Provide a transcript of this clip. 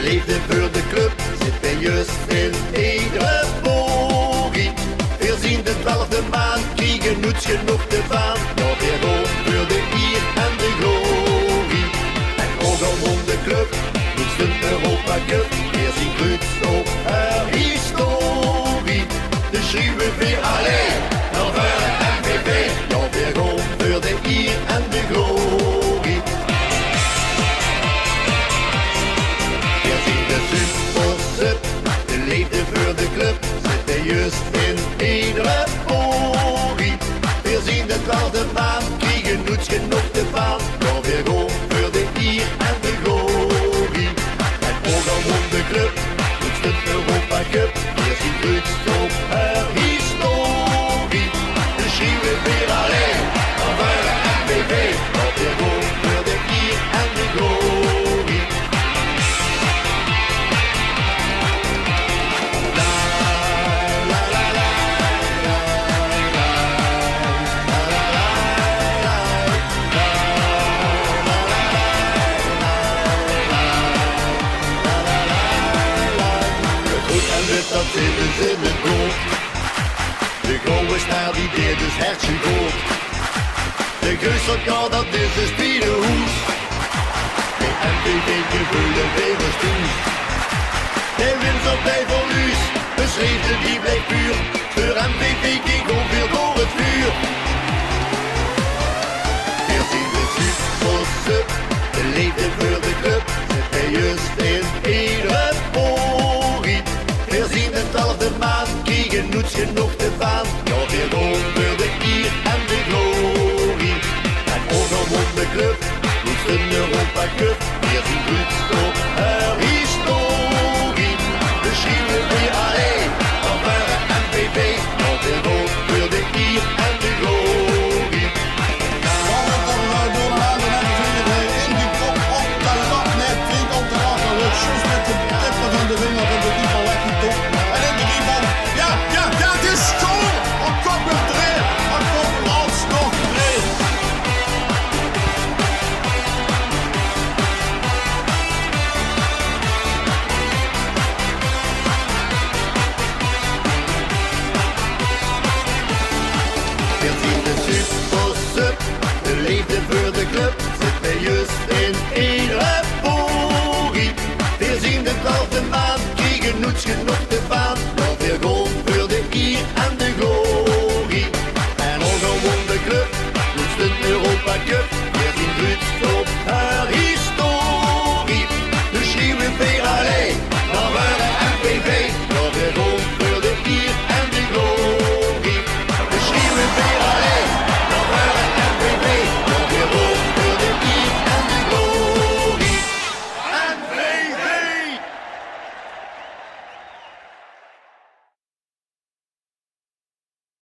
Liefde voor de club zit bij juist in iedere bogie. We zien de 12e maand, kriegen niets genoeg te van. Ja, weer gewoon voor de eer en de glorie. En ook al won de club, niets de Europa Cup. We zien goed op haar historie. Dus schreeuwen weer alleen, dan voor de MVV. Ja, weer gewoon voor de eer en de glorie. De liefde voor de club zit er juist in iedere ogie. We zien de 12e maand, kriegen niets genoeg te van. Ja, weer gewoon voor de eer en de glorie. En ook al won de club, niets de Europa Cup. We zien goed op haar historie. Dus schreeuwen weer alleen, dan voor de MVV. Ja, weer gewoon voor de eer en de glorie. Dat zitten ze in het goot. De gouden staar die deed dus hertje goot. De Geusselkar dat is de spierenhoes. De MVV gevulde vevers toe. De winst bij voor Luus, beschreven die blijft puur. Voor MVV ging ongeveer door het vuur. Weer zien de Supersub, de liefde voor de club. Zit bij juist in iedere bogie. We zien de 12e maand, kriegen niets genoeg